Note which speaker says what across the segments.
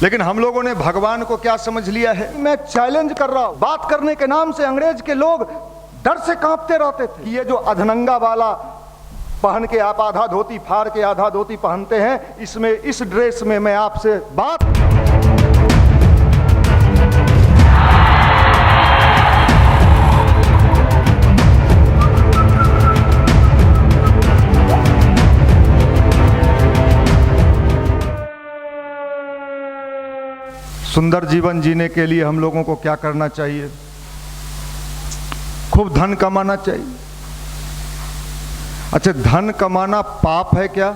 Speaker 1: लेकिन हम लोगों ने भगवान को क्या समझ लिया है। मैं चैलेंज कर रहा हूं, बात करने के नाम से अंग्रेज के लोग डर से कांपते रहते थे कि ये जो अधनंगा वाला पहन के आप आधा धोती फाड़ के आधा धोती पहनते हैं, इसमें इस ड्रेस में मैं आपसे बात। सुंदर जीवन जीने के लिए हम लोगों को क्या करना चाहिए? खूब धन कमाना चाहिए। अच्छा, धन कमाना पाप है क्या?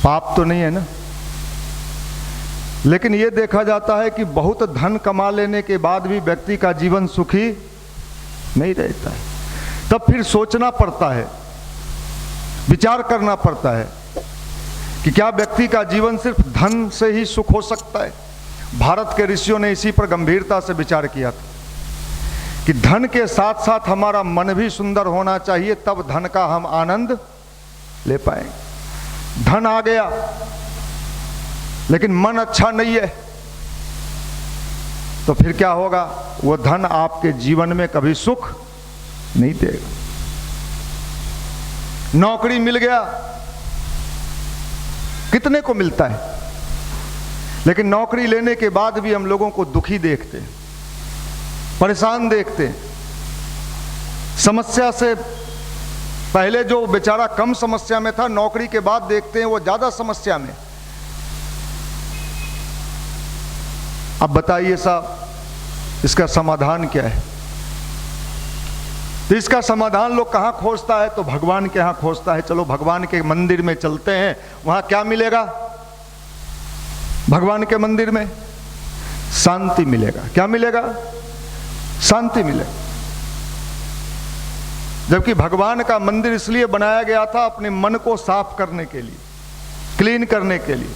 Speaker 1: पाप तो नहीं है ना। लेकिन यह देखा जाता है कि बहुत धन कमा लेने के बाद भी व्यक्ति का जीवन सुखी नहीं रहता है। तब फिर सोचना पड़ता है, विचार करना पड़ता है कि क्या व्यक्ति का जीवन सिर्फ धन से ही सुख हो सकता है। भारत के ऋषियों ने इसी पर गंभीरता से विचार किया था कि धन के साथ साथ हमारा मन भी सुंदर होना चाहिए, तब धन का हम आनंद ले पाएंगे। धन आ गया लेकिन मन अच्छा नहीं है तो फिर क्या होगा? वो धन आपके जीवन में कभी सुख नहीं देगा। नौकरी मिल गया, कितने को मिलता है, लेकिन नौकरी लेने के बाद भी हम लोगों को दुखी देखते हैं, परेशान देखते हैं। समस्या से पहले जो बेचारा कम समस्या में था, नौकरी के बाद देखते हैं वो ज्यादा समस्या में। अब बताइए साहब, इसका समाधान क्या है? तो इसका समाधान लोग कहां खोजता है? तो भगवान के यहां खोजता है। चलो भगवान के मंदिर में चलते हैं, वहां क्या मिलेगा? भगवान के मंदिर में शांति मिलेगा। क्या मिलेगा? शांति मिलेगा। जबकि भगवान का मंदिर इसलिए बनाया गया था अपने मन को साफ करने के लिए, क्लीन करने के लिए।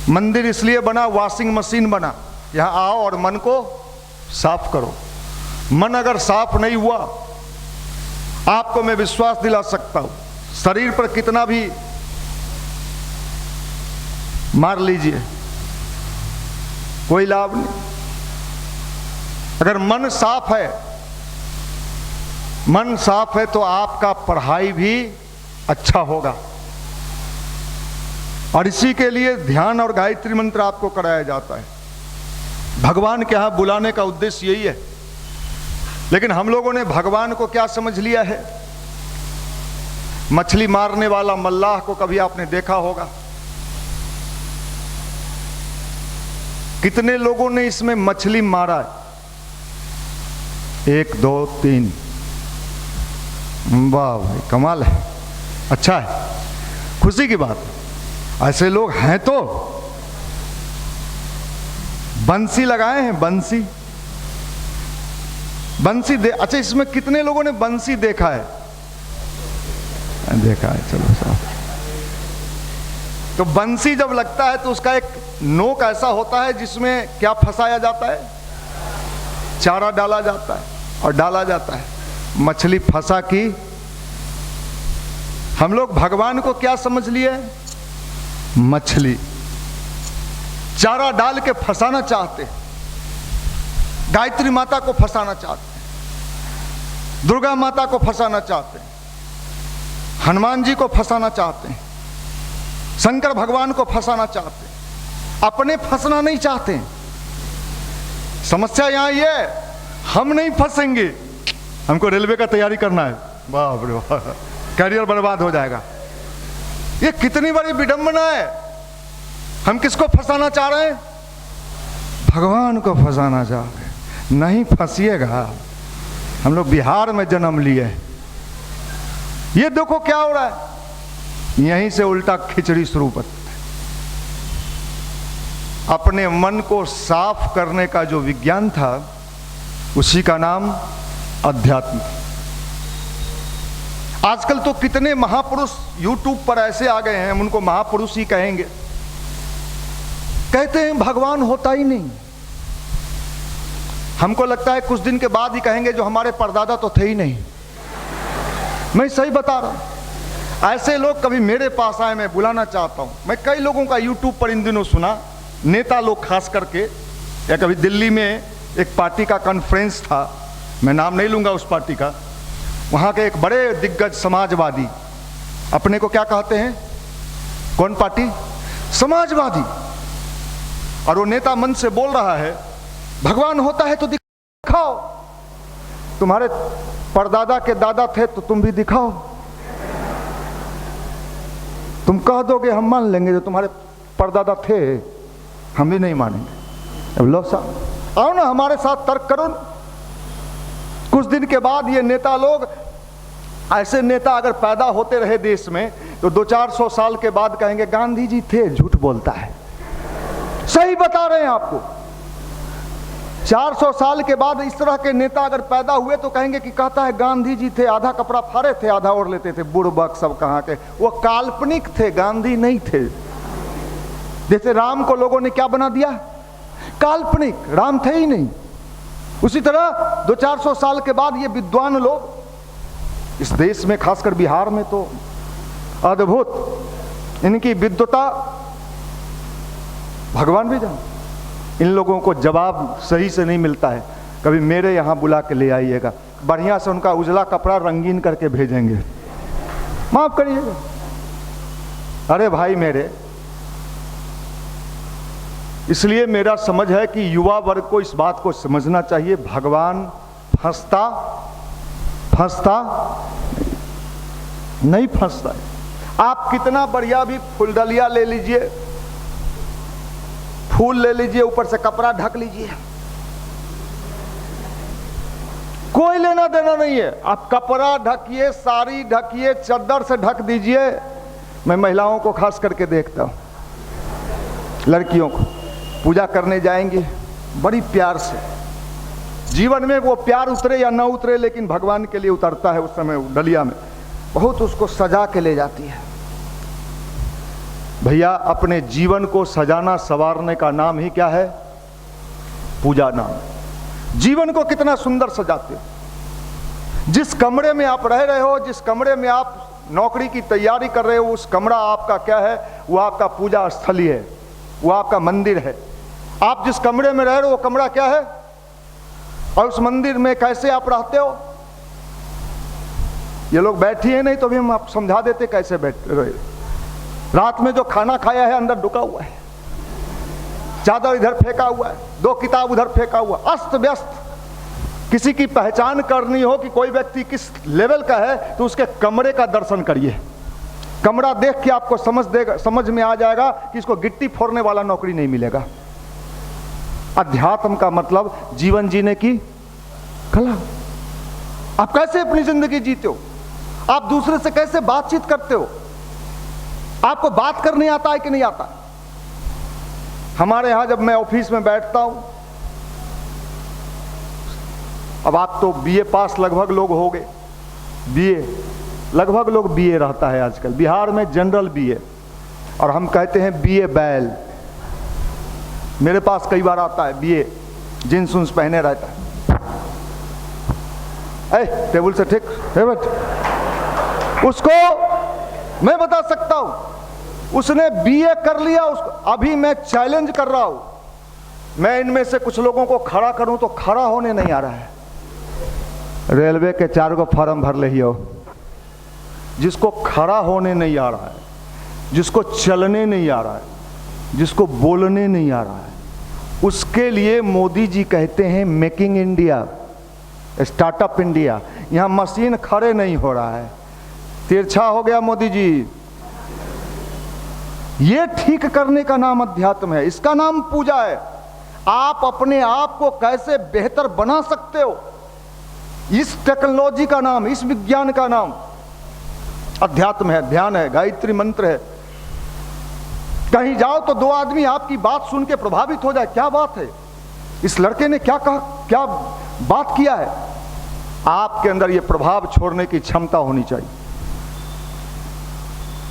Speaker 1: मंदिर इसलिए बना, वॉशिंग मशीन बना, यहां आओ और मन को साफ करो। मन अगर साफ नहीं हुआ, आपको मैं विश्वास दिला सकता हूं, शरीर पर कितना भी मार लीजिए कोई लाभ नहीं। अगर मन साफ है, मन साफ है तो आपका पढ़ाई भी अच्छा होगा। और इसी के लिए ध्यान और गायत्री मंत्र आपको कराया जाता है। भगवान के यहां बुलाने का उद्देश्य यही है। लेकिन हम लोगों ने भगवान को क्या समझ लिया है? मछली मारने वाला मल्लाह को कभी आपने देखा होगा? कितने लोगों ने इसमें मछली मारा है? 1 2 3। वाह भाई, कमाल है, अच्छा है, खुशी की बात है। ऐसे लोग हैं तो बंसी लगाए हैं, बंसी दे। अच्छा, इसमें कितने लोगों ने बंसी देखा है? देखा है, चलो साहब। तो बंसी जब लगता है तो उसका एक नोक ऐसा होता है जिसमें क्या फंसाया जाता है? चारा डाला जाता है और डाला जाता है। मछली फंसा की। हम लोग भगवान को क्या समझ लिए? मछली। चारा डाल के फंसाना चाहते, गायत्री माता को फंसाना चाहते, दुर्गा माता को फंसाना चाहते, हनुमान जी को फंसाना चाहते, शंकर भगवान को फंसाना चाहते, अपने फंसना नहीं चाहते। समस्या यहां ये है, हम नहीं फंसेंगे, हमको रेलवे का तैयारी करना है। बाप रे बाप, कैरियर बर्बाद हो जाएगा। ये कितनी बड़ी विडंबना है। हम किसको फंसाना चाह रहे हैं? भगवान को फंसाना चाह रहे हैं। नहीं फंसिएगा। हम लोग बिहार में जन्म लिए, ये देखो क्या हो रहा है। यहीं से उल्टा खिचड़ी शुरू होती है। अपने मन को साफ करने का जो विज्ञान था, उसी का नाम अध्यात्म। आजकल तो कितने महापुरुष यूट्यूब पर ऐसे आ गए हैं, हम उनको महापुरुष ही कहेंगे, कहते हैं भगवान होता ही नहीं। हमको लगता है कुछ दिन के बाद ही कहेंगे जो हमारे परदादा तो थे ही नहीं। मैं सही बता रहा हूं। ऐसे लोग कभी मेरे पास आए, मैं बुलाना चाहता हूं। मैं कई लोगों का यूट्यूब पर इन दिनों सुना, नेता लोग खास करके, या कभी दिल्ली में एक पार्टी का कॉन्फ्रेंस था, मैं नाम नहीं लूंगा उस पार्टी का, वहां के एक बड़े दिग्गज समाजवादी, अपने को क्या कहते हैं, कौन पार्टी, समाजवादी, और वो नेता मन से बोल रहा है भगवान होता है तो दिखाओ, तुम्हारे परदादा के दादा थे तो तुम भी दिखाओ, तुम कह दोगे हम मान लेंगे, जो तुम्हारे परदादा थे हम भी नहीं मानेंगे। अब लो साहब आओ ना हमारे साथ तर्क करो ना। कुछ दिन के बाद ये नेता लोग, ऐसे नेता अगर पैदा होते रहे देश में तो 200-400 साल के बाद कहेंगे गांधी जी थे, झूठ बोलता है। सही बता रहे हैं आपको, 400 साल के बाद इस तरह के नेता अगर पैदा हुए तो कहेंगे कि कहता है गांधी जी थे, आधा कपड़ा फाड़े थे, आधा ओढ़ लेते थे, बुड़बक सब कहाँ के, वो काल्पनिक थे, गांधी नहीं थे। जैसे राम को लोगों ने क्या बना दिया, काल्पनिक, राम थे ही नहीं। उसी तरह 200-400 साल के बाद ये विद्वान लोग इस देश में, खासकर बिहार में तो अद्भुत, इनकी विद्वता भगवान भी जाने। इन लोगों को जवाब सही से नहीं मिलता है, कभी मेरे यहाँ बुला के ले आइएगा, बढ़िया से उनका उजला कपड़ा रंगीन करके भेजेंगे, माफ करिएगा। अरे भाई मेरे, इसलिए मेरा समझ है कि युवा वर्ग को इस बात को समझना चाहिए, भगवान फंसता नहीं फंसता है। आप कितना बढ़िया भी फुलडलिया ले लीजिए, फूल ले लीजिए, ऊपर से कपड़ा ढक लीजिए, कोई लेना देना नहीं है। आप कपड़ा ढकिए, साड़ी ढकिए, चादर से ढक दीजिए। मैं महिलाओं को खास करके देखता हूं, लड़कियों को पूजा करने जाएंगी बड़ी प्यार से, जीवन में वो प्यार उतरे या ना उतरे लेकिन भगवान के लिए उतरता है। उस समय डलिया में बहुत उसको सजा के ले जाती है। भैया अपने जीवन को सजाना संवारने का नाम ही क्या है, पूजा नाम। जीवन को कितना सुंदर सजाते हो। जिस कमरे में आप रह रहे हो, जिस कमरे में आप नौकरी की तैयारी कर रहे हो, उस कमरा आपका क्या है, वो आपका पूजा स्थली है, वो आपका मंदिर है। आप जिस कमरे में रह रहे हो वो कमरा क्या है, और उस मंदिर में कैसे आप रहते हो। ये लोग बैठे हैं नहीं तो भी हम आप समझा देते कैसे बैठ रहे। रात में जो खाना खाया है अंदर ढुका हुआ है, चादर इधर फेंका हुआ है, 2 किताब उधर फेंका हुआ, अस्त व्यस्त। किसी की पहचान करनी हो कि कोई व्यक्ति किस लेवल का है तो उसके कमरे का दर्शन करिए। कमरा देख के आपको समझ में आ जाएगा कि इसको गिट्टी फोड़ने वाला नौकरी नहीं मिलेगा। अध्यात्म का मतलब जीवन जीने की कला। आप कैसे अपनी जिंदगी जीते हो, आप दूसरे से कैसे बातचीत करते हो, आपको बात करने आता है कि नहीं आता। हमारे यहां जब मैं ऑफिस में बैठता हूं, अब आप तो बीए पास लगभग लोग हो गए, बीए लगभग लोग बीए रहता है आजकल बिहार में, जनरल बीए, और हम कहते हैं बीए बैल। मेरे पास कई बार आता है बीए, जींस उन्स पहने रहता है, टेबल से ठीक है बट उसको मैं बता सकता हूं उसने बीए कर लिया। उसको अभी मैं चैलेंज कर रहा हूं, मैं इनमें से कुछ लोगों को खड़ा करूं तो खड़ा होने नहीं आ रहा है। रेलवे के 4 गो फॉर्म भर ले हो, जिसको खड़ा होने नहीं आ रहा है, जिसको चलने नहीं आ रहा है, जिसको बोलने नहीं आ रहा है, उसके लिए मोदी जी कहते हैं मेकिंग इंडिया, स्टार्टअप इंडिया। यहां मशीन खड़े नहीं हो रहा है, तिरछा हो गया मोदी जी। ये ठीक करने का नाम अध्यात्म है, इसका नाम पूजा है। आप अपने आप को कैसे बेहतर बना सकते हो, इस टेक्नोलॉजी का नाम, इस विज्ञान का नाम अध्यात्म है, ध्यान है, गायत्री मंत्र है। कहीं जाओ तो 2 आदमी आपकी बात सुन के प्रभावित हो जाए, क्या बात है, इस लड़के ने क्या कहा, क्या बात किया है। आपके अंदर यह प्रभाव छोड़ने की क्षमता होनी चाहिए।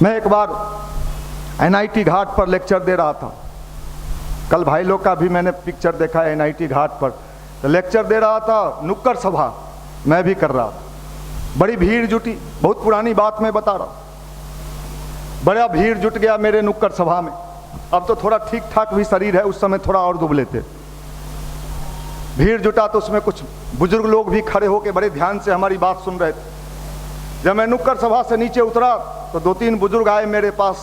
Speaker 1: मैं एक बार एनआईटी घाट पर लेक्चर दे रहा था, कल भाई लोग का भी मैंने पिक्चर देखा है एनआईटी घाट पर, तो लेक्चर दे रहा था, नुक्कड़ सभा मैं भी कर रहा था, बड़ी भीड़ जुटी, बहुत पुरानी बात मैं बता रहा हूं। बड़ा भीड़ जुट गया मेरे नुक्कड़ सभा में। अब तो थोड़ा ठीक ठाक भी शरीर है, उस समय थोड़ा और दुबले थे। भीड़ जुटा तो उसमें कुछ बुजुर्ग लोग भी खड़े होकर बड़े ध्यान से हमारी बात सुन रहे थे। जब मैं नुक्कड़ सभा से नीचे उतरा तो 2-3 बुजुर्ग आए मेरे पास।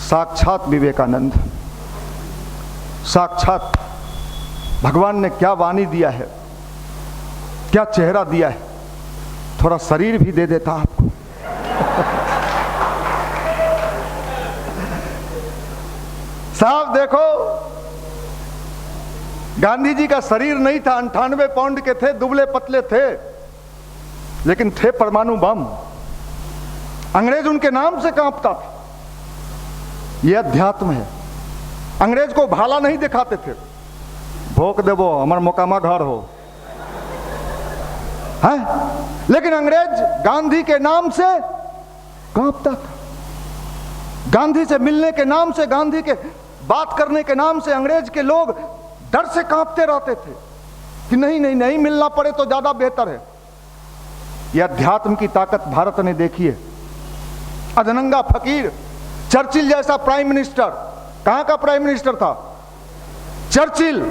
Speaker 1: साक्षात विवेकानंद, साक्षात भगवान ने क्या वाणी दिया है, क्या चेहरा दिया है, थोड़ा शरीर भी दे देता आपको। साहब देखो, गांधी जी का शरीर नहीं था, 98 पाउंड के थे, दुबले पतले थे, लेकिन थे परमाणु बम। अंग्रेज उनके नाम से कांपता था। यह अध्यात्म है। अंग्रेज को भाला नहीं दिखाते थे, भोक देवो हमार मोकामा घर हो है, लेकिन अंग्रेज गांधी के नाम से कांपता था। गांधी से मिलने के नाम से, गांधी के बात करने के नाम से अंग्रेज के लोग डर से कांपते रहते थे कि नहीं नहीं नहीं, मिलना पड़े तो ज्यादा बेहतर है। यह अध्यात्म की ताकत भारत ने देखी है। अधनंगा फकीर, चर्चिल जैसा प्राइम मिनिस्टर, कहां का प्राइम मिनिस्टर था? चर्चिल।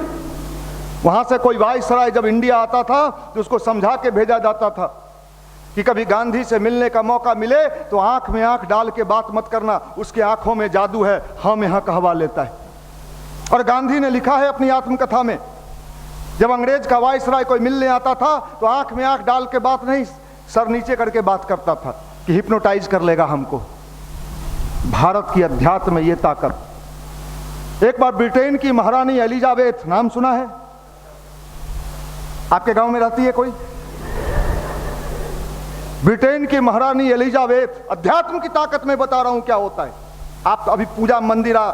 Speaker 1: वहां से कोई वायसराय जब इंडिया आता था तो उसको समझा के भेजा जाता था कि कभी गांधी से मिलने का मौका मिले तो आंख में आंख डाल के बात मत करना, उसके आंखों में जादू है, हम यहां कहवा लेता है। और गांधी ने लिखा है अपनी आत्मकथा में, जब अंग्रेज का वायसराय कोई मिलने आता था तो आंख में आंख डाल के बात नहीं, सर नीचे करके बात करता था कि हिप्नोटाइज कर लेगा हमको। भारत की अध्यात्म में ये ताकत। एक बार ब्रिटेन की महारानी एलिजाबेथ, नाम सुना है? आपके गांव में रहती है कोई? ब्रिटेन की महारानी एलिजाबेथ, अध्यात्म की ताकत में बता रहा हूं क्या होता है। आप अभी पूजा मंदिरा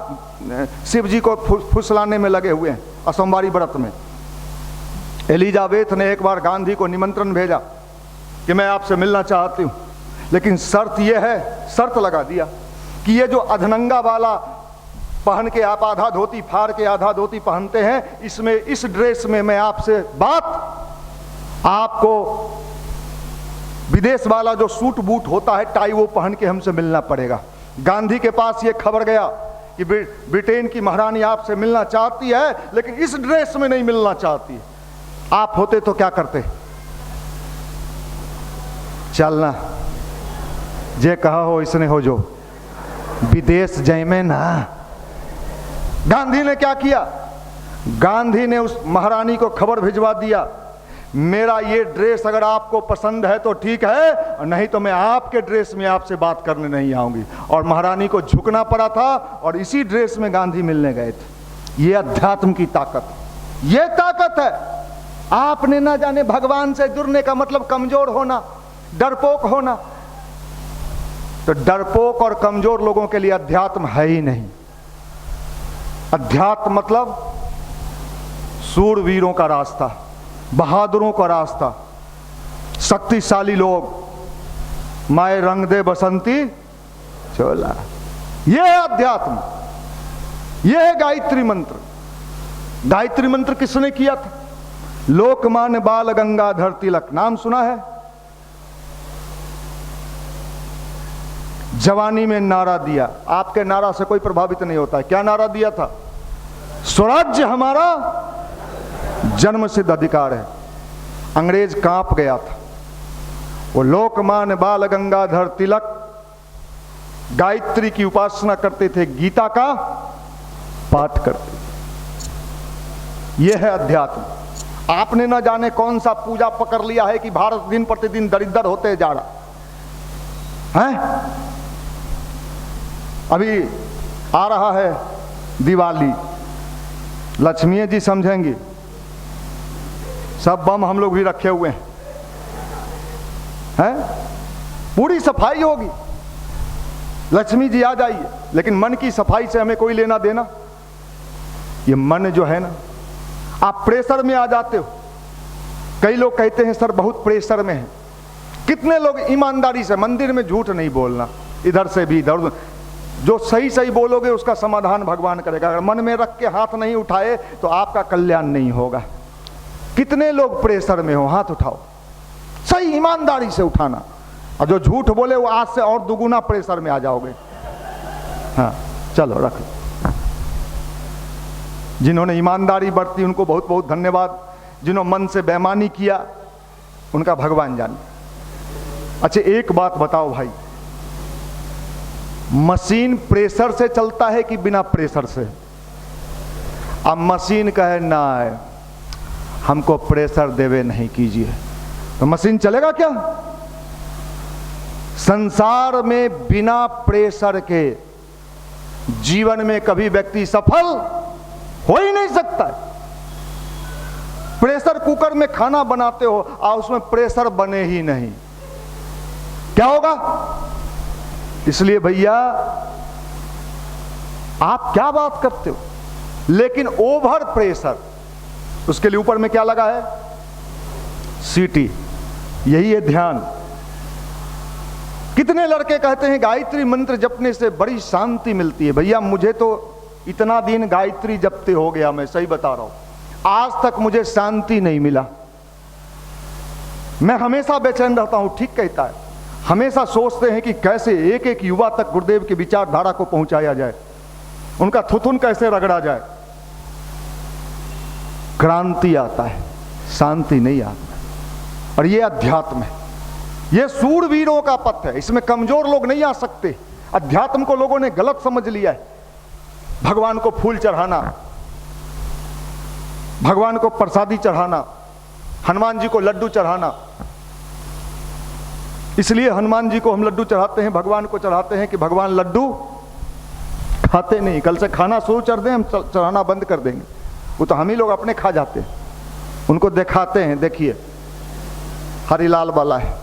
Speaker 1: शिव जी को फुसलाने में लगे हुए हैं असोमवारी व्रत में। एलिजाबेथ ने एक बार गांधी को निमंत्रण भेजा कि मैं आपसे मिलना चाहती हूं, लेकिन शर्त यह है, शर्त लगा दिया कि ये जो अधनंगा वाला पहन के आप आधा धोती फाड़ के आधा धोती पहनते हैं, इसमें, इस ड्रेस में मैं आपसे बात, आपको विदेश वाला जो सूट बूट होता है, टाई, वो पहन के हमसे मिलना पड़ेगा। गांधी के पास ये खबर गया कि ब्रिटेन की महारानी आपसे मिलना चाहती है, लेकिन इस ड्रेस में नहीं मिलना चाहती है। आप होते तो क्या करते? चलना जे कहा हो इसने हो, जो विदेश जय में ना। गांधी ने क्या किया? गांधी ने उस महारानी को खबर भिजवा दिया, मेरा ये ड्रेस अगर आपको पसंद है तो ठीक है, और नहीं तो मैं आपके ड्रेस में आपसे बात करने नहीं आऊंगी। और महारानी को झुकना पड़ा था और इसी ड्रेस में गांधी मिलने गए थे। ये अध्यात्म की ताकत, ये ताकत है। आपने ना जाने भगवान से जुड़ने का मतलब कमजोर होना, डरपोक होना। तो डरपोक और कमजोर लोगों के लिए अध्यात्म है ही नहीं। अध्यात्म मतलब सूरवीरों का रास्ता, बहादुरों का रास्ता, शक्तिशाली लोग, माए रंग दे बसंती चोला। यह है अध्यात्म, यह है गायत्री मंत्र। गायत्री मंत्र किसने किया था? लोकमान्य बाल गंगाधर तिलक, नाम सुना है? जवानी में नारा दिया। आपके नारा से कोई प्रभावित नहीं होता है। क्या नारा दिया था? स्वराज्य हमारा जन्म सिद्ध अधिकार है। अंग्रेज कांप गया था। वो लोकमान्य बाल गंगाधर तिलक गायत्री की उपासना करते थे, गीता का पाठ करते थे। यह है अध्यात्म। आपने न जाने कौन सा पूजा पकड़ लिया है कि भारत दिन प्रतिदिन दरिद्र होते जा रहा है। अभी आ रहा है दिवाली, लक्ष्मी जी समझेंगी, सब बम हम लोग भी रखे हुए हैं, पूरी सफाई होगी, लक्ष्मी जी आ जाइए। लेकिन मन की सफाई से हमें कोई लेना देना? ये मन जो है ना, आप प्रेशर में आ जाते हो। कई लोग कहते हैं सर बहुत प्रेशर में है। कितने लोग ईमानदारी से, मंदिर में झूठ नहीं बोलना, इधर से भी इधर, जो सही सही बोलोगे उसका समाधान भगवान करेगा। अगर मन में रख के हाथ नहीं उठाए तो आपका कल्याण नहीं होगा। कितने लोग प्रेशर में हो? हाथ उठाओ, सही ईमानदारी से उठाना। और जो झूठ बोले वो आज से और दुगुना प्रेशर में आ जाओगे। हाँ चलो रख लो। जिन्होंने ईमानदारी बरती उनको बहुत बहुत धन्यवाद, जिन्होंने मन से बेईमानी किया उनका भगवान जाने। अच्छा एक बात बताओ भाई, मशीन प्रेशर से चलता है कि बिना प्रेशर से? अब मशीन कहे ना हमको प्रेशर देवे नहीं कीजिए, तो मशीन चलेगा क्या? संसार में बिना प्रेशर के जीवन में कभी व्यक्ति सफल हो ही नहीं सकता। प्रेशर कुकर में खाना बनाते हो और उसमें प्रेशर बने ही नहीं, क्या होगा? इसलिए भैया आप क्या बात करते हो, लेकिन ओवर प्रेशर, उसके लिए ऊपर में क्या लगा है? सीटी। यही है ध्यान। कितने लड़के कहते हैं गायत्री मंत्र जपने से बड़ी शांति मिलती है। भैया मुझे तो इतना दिन गायत्री जपते हो गया, मैं सही बता रहा हूं, आज तक मुझे शांति नहीं मिला। मैं हमेशा बेचैन रहता हूं। ठीक कहता है, हमेशा सोचते हैं कि कैसे एक एक युवा तक गुरुदेव की विचारधारा को पहुंचाया जाए, उनका थुथुन कैसे रगड़ा जाए। क्रांति आता है, शांति नहीं आता। और ये अध्यात्म है, ये सूरवीरों का पथ है, इसमें कमजोर लोग नहीं आ सकते। अध्यात्म को लोगों ने गलत समझ लिया है। भगवान को फूल चढ़ाना, भगवान को प्रसादी चढ़ाना, हनुमान जी को लड्डू चढ़ाना। इसलिए हनुमान जी को हम लड्डू चढ़ाते हैं, भगवान को चढ़ाते हैं कि भगवान लड्डू खाते नहीं। कल से खाना शुरू कर दें, हम चढ़ाना बंद कर देंगे। वो तो हम ही लोग अपने खा जाते हैं, उनको दिखाते हैं, देखिए हरिलाल वाला है।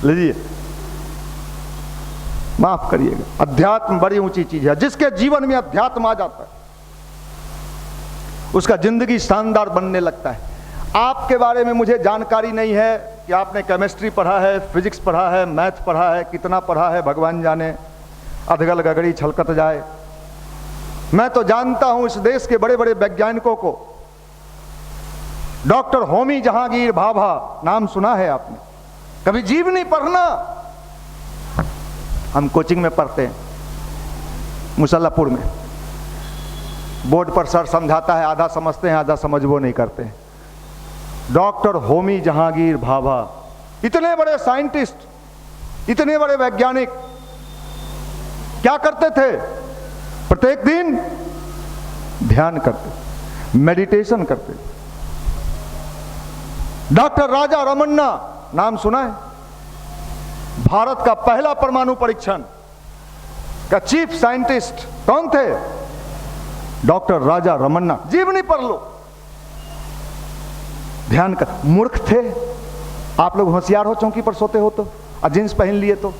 Speaker 1: लीजिए, माफ करिएगा। अध्यात्म बड़ी ऊंची चीज है। जिसके जीवन में अध्यात्म आ जाता है उसका जिंदगी शानदार बनने लगता है। आपके बारे में मुझे जानकारी नहीं है कि आपने केमिस्ट्री पढ़ा है, फिजिक्स पढ़ा है, मैथ पढ़ा है, कितना पढ़ा है भगवान जाने, अधगल गगड़ी छलकत जाए। मैं तो जानता हूं इस देश के बड़े बड़े वैज्ञानिकों को। डॉक्टर होमी जहांगीर भाभा नाम सुना है आपने? कभी जीवनी पढ़ना। हम कोचिंग में पढ़ते हैं मुसल्लापुर में, बोर्ड पर सर समझाता है, आधा समझते हैं आधा समझ वो नहीं करते हैं। डॉक्टर होमी जहांगीर भाभा, इतने बड़े साइंटिस्ट, इतने बड़े वैज्ञानिक, क्या करते थे? प्रत्येक दिन ध्यान करते, मेडिटेशन करते। डॉक्टर राजा रमन्ना नाम सुना है? भारत का पहला परमाणु परीक्षण का चीफ साइंटिस्ट कौन थे? डॉक्टर राजा रमन्ना। जीवनी पढ़ लो, ध्यान कर। मूर्ख थे आप लोग, होशियार हो चौकी पर सोते हो तो, और जींस पहन लिए तो,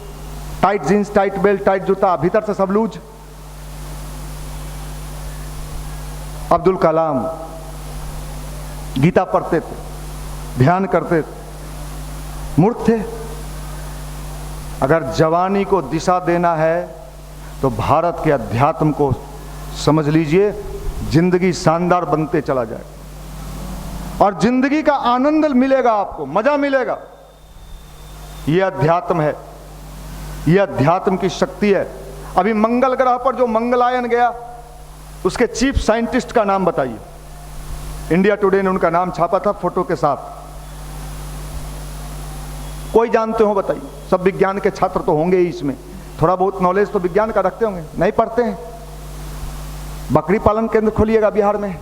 Speaker 1: tight jeans, tight belt, tight जूता, भीतर से सब लूज। अब्दुल कलाम गीता पढ़ते थे, ध्यान करते थे, मूर्ख थे। अगर जवानी को दिशा देना है तो भारत के अध्यात्म को समझ लीजिए, जिंदगी शानदार बनते चला जाए और जिंदगी का आनंद मिलेगा, आपको मजा मिलेगा। यह अध्यात्म है, यह अध्यात्म की शक्ति है। अभी मंगल ग्रह पर जो मंगलायन गया, उसके चीफ साइंटिस्ट का नाम बताइए। इंडिया टुडे ने उनका नाम छापा था फोटो के साथ। कोई जानते हो बताइए? सब विज्ञान के छात्र तो होंगे ही, इसमें थोड़ा बहुत नॉलेज तो विज्ञान का रखते होंगे, नहीं पढ़ते हैं? बकरी पालन केंद्र खोलिएगा बिहार में,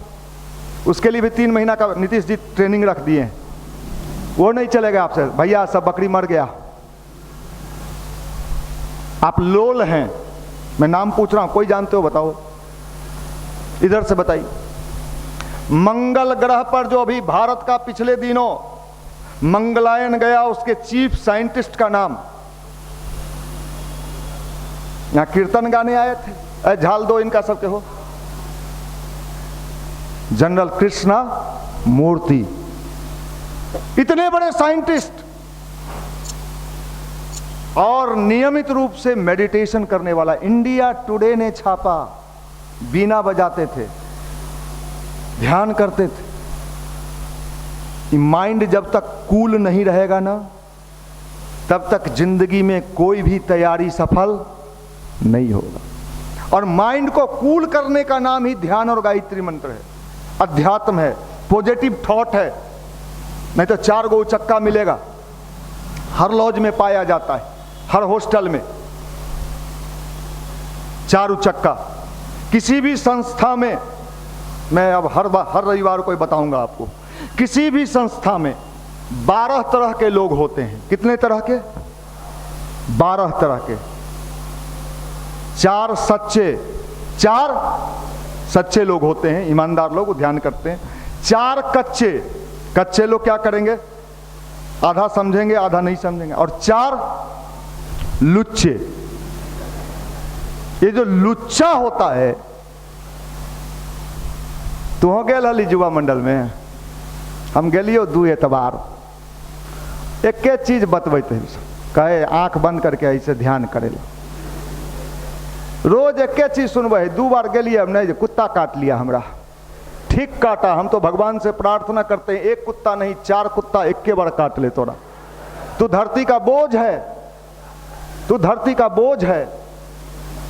Speaker 1: उसके लिए भी 3 महीना का नीतीश जी ट्रेनिंग रख दिए हैं। वो नहीं चलेगा आपसे, भैया सब बकरी मर गया। आप लोल हैं, मैं नाम पूछ रहा हूं, कोई जानते हो बताओ? इधर से बताइए। मंगल ग्रह पर जो अभी भारत का पिछले दिनों मंगलायन गया, उसके चीफ साइंटिस्ट का नाम, यहां कीर्तन गाने आए थे, झाल दो इनका सबके हो, जनरल कृष्णा मूर्ति। इतने बड़े साइंटिस्ट और नियमित रूप से मेडिटेशन करने वाला। इंडिया टुडे ने छापा, बीना बजाते थे, ध्यान करते थे। माइंड जब तक कूल नहीं रहेगा ना, तब तक जिंदगी में कोई भी तैयारी सफल नहीं होगा। और माइंड को कूल करने का नाम ही ध्यान और गायत्री मंत्र है, अध्यात्म है, पॉजिटिव थॉट है। नहीं तो 4 गो उचक्का मिलेगा, हर लॉज में पाया जाता है, हर हॉस्टल में 4 उचक्का। किसी भी संस्था में, मैं अब हर रविवार को बताऊंगा आपको, किसी भी संस्था में 12 तरह के लोग होते हैं। कितने तरह के? 12 तरह के। 4 सच्चे लोग होते हैं, ईमानदार लोग, ध्यान करते हैं। 4 कच्चे लोग क्या करेंगे? आधा समझेंगे, आधा नहीं समझेंगे। और 4 लुच्चे। ये जो लुच्चा होता है, तू हो गया हली युवा मंडल में, हम गेलियो 2 एतबार, एक चीज बतबैते कहे आंख बंद करके ऐसे ध्यान करेला। रोज एक चीज सुनबे। 2 बार गेलिए, नहीं कुत्ता काट लिया हमरा, ठीक काटा। हम तो भगवान से प्रार्थना करते हैं 1 कुत्ता नहीं 4 कुत्ता एक बार काट ले तोड़ा। तू धरती का बोझ है, तू धरती का बोझ है,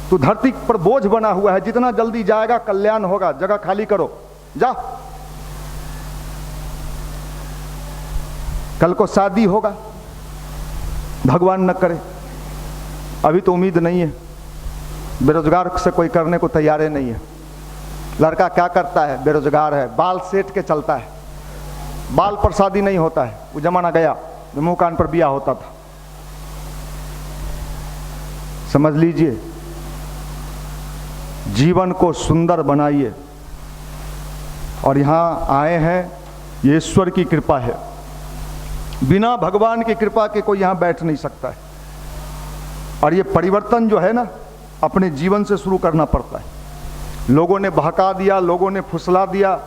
Speaker 1: तू धरती पर बोझ बना हुआ है। जितना जल्दी जाएगा कल्याण होगा। जगह खाली करो, जा। कल को शादी होगा, भगवान न करे, अभी तो उम्मीद नहीं है। बेरोजगार से कोई करने को तैयार नहीं है। लड़का क्या करता है? बेरोजगार है, बाल सेट के चलता है, बाल पर शादी नहीं होता है। वो जमाना गया, मुंह कान पर बिया होता था। समझ लीजिए, जीवन को सुंदर बनाइए। और यहां आए हैं, ये ईश्वर की कृपा है। बिना भगवान की कृपा के कोई यहां बैठ नहीं सकता है। और ये परिवर्तन जो है ना, अपने जीवन से शुरू करना पड़ता है। लोगों ने बहका दिया, लोगों ने फुसला दिया,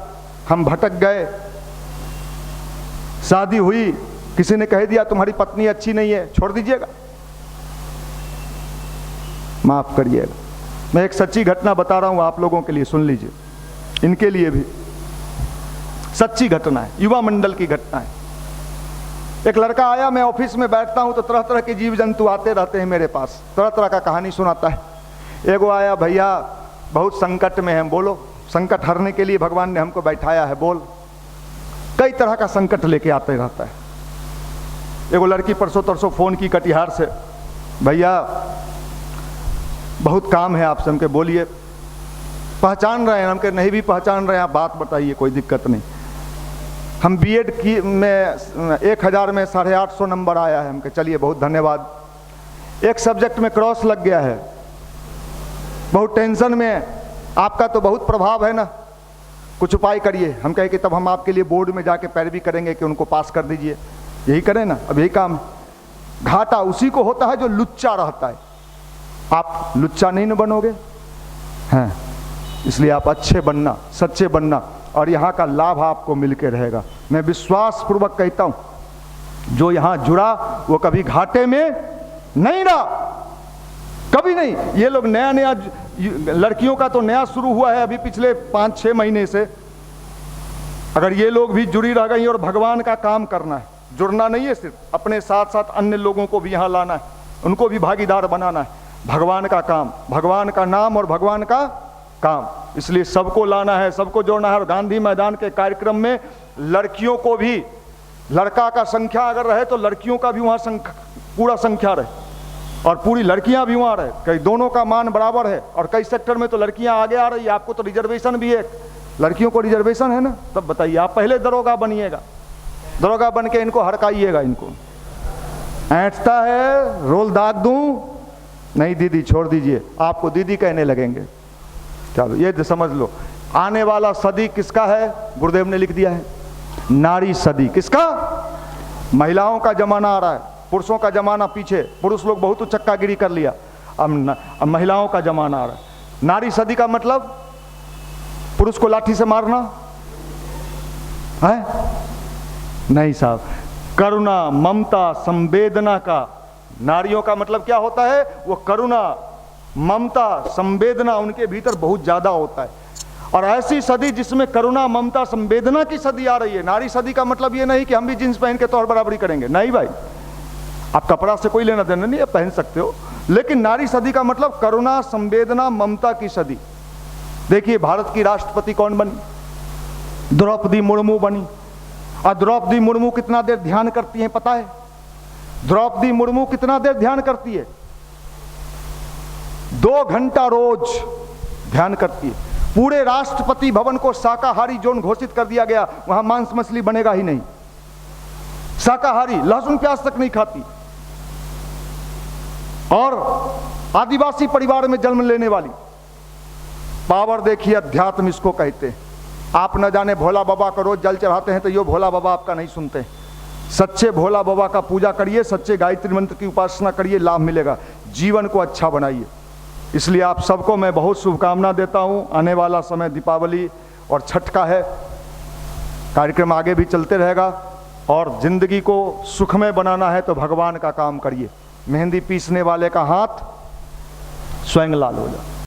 Speaker 1: हम भटक गए। शादी हुई, किसी ने कह दिया तुम्हारी पत्नी अच्छी नहीं है, छोड़ दीजिएगा, माफ करिएगा। मैं एक सच्ची घटना बता रहा हूं आप लोगों के लिए, सुन लीजिए। इनके लिए भी सच्ची घटना है, युवा मंडल की घटना है। एक लड़का आया, मैं ऑफिस में बैठता हूं तो तरह तरह के जीव जंतु आते रहते हैं मेरे पास, तरह तरह का कहानी सुनाता है। एगो आया, भैया बहुत संकट में है। बोलो, संकट हरने के लिए भगवान ने हमको बैठाया है, बोल। कई तरह का संकट लेके आते रहता है। एगो लड़की परसों तरसों फोन की कटिहार से, भैया बहुत काम है आपसे। हमके बोलिए, पहचान रहे हैं? हमके नहीं भी पहचान रहे हैं, आप बात बताइए, कोई दिक्कत नहीं। हम बीएड की में 1000 में 850 नंबर आया है। हमके चलिए बहुत धन्यवाद। एक सब्जेक्ट में क्रॉस लग गया है, बहुत टेंशन में। आपका तो बहुत प्रभाव है ना, कुछ उपाय करिए। हम कहे कि तब हम आपके लिए बोर्ड में जाके पैरवी करेंगे कि उनको पास कर दीजिए। यही करें ना, अब यही काम है। घाटा उसी को होता है जो लुच्चा रहता है। आप लुच्चा नहीं न बनोगे हैं, इसलिए आप अच्छे बनना, सच्चे बनना, और यहाँ का लाभ आपको मिलके रहेगा। मैं विश्वास पूर्वक कहता हूँ, जो यहाँ जुड़ा वो कभी घाटे में नहीं रहा, कभी नहीं। ये लोग नया लड़कियों का तो नया शुरू हुआ है अभी पिछले 5-6 महीने से। अगर ये लोग भी जुड़ी रह गई और भगवान का काम करना है, जुड़ना नहीं है, सिर्फ अपने साथ साथ अन्य लोगों को भी यहाँ लाना है, उनको भी भागीदार बनाना है। भगवान का काम, भगवान का नाम और भगवान का काम, इसलिए सबको लाना है, सबको जोड़ना है। और गांधी मैदान के कार्यक्रम में लड़कियों को भी, लड़का का संख्या अगर रहे तो लड़कियों का भी वहाँ पूरा संख्या रहे, और पूरी लड़कियां भी वहाँ रहे। कई दोनों का मान बराबर है, और कई सेक्टर में तो लड़कियां आगे आ रही है। आपको तो रिजर्वेशन भी है, लड़कियों को रिजर्वेशन है ना। तब बताइए, आप पहले दरोगा बनिएगा, दरोगा बन के इनको हड़काइएगा। इनको ऐंठता है, रोल दाग दूं, नहीं दीदी छोड़ दीजिए, आपको दीदी कहने लगेंगे। चलो ये समझ लो, आने वाला सदी किसका है? गुरुदेव ने लिख दिया है, नारी सदी। किसका? महिलाओं का जमाना आ रहा है, पुरुषों का जमाना पीछे। पुरुष लोग बहुत चक्कागिरी कर लिया, अब महिलाओं का जमाना आ रहा है। नारी सदी का मतलब पुरुष को लाठी से मारना है? नहीं साहब, करुणा, ममता, संवेदना का। नारियों का मतलब क्या होता है? वो करुणा, ममता, संवेदना उनके भीतर बहुत ज्यादा होता है। और ऐसी सदी जिसमें करुणा, ममता, संवेदना की सदी आ रही है। नारी सदी का मतलब ये नहीं कि हम भी जींस पहन के तौर बराबरी करेंगे, नहीं भाई। आप कपड़ा से कोई लेना देना नहीं है, पहन सकते हो, लेकिन नारी सदी का मतलब करुणा, संवेदना, ममता की सदी। देखिए भारत की राष्ट्रपति कौन बनी? द्रौपदी मुर्मू बनी। और द्रौपदी मुर्मू कितना देर ध्यान करती हैं पता है? द्रौपदी मुर्मू कितना देर ध्यान करती है? 2 घंटा रोज ध्यान करती है। पूरे राष्ट्रपति भवन को शाकाहारी जोन घोषित कर दिया गया, वहां मांस मछली बनेगा ही नहीं, शाकाहारी, लहसुन प्याज तक नहीं खाती। और आदिवासी परिवार में जन्म लेने वाली, पावर देखिए, अध्यात्म इसको कहते हैं। आप न जाने भोला बाबा को रोज जल चढ़ाते हैं तो यो भोला बाबा आपका नहीं सुनते। सच्चे भोला बाबा का पूजा करिए, सच्चे गायत्री मंत्र की उपासना करिए, लाभ मिलेगा। जीवन को अच्छा बनाइए। इसलिए आप सबको मैं बहुत शुभकामना देता हूं। आने वाला समय दीपावली और छठ का है, कार्यक्रम आगे भी चलते रहेगा। और जिंदगी को सुखमय बनाना है तो भगवान का काम करिए। मेहंदी पीसने वाले का हाथ स्वयं लाल हो जाए।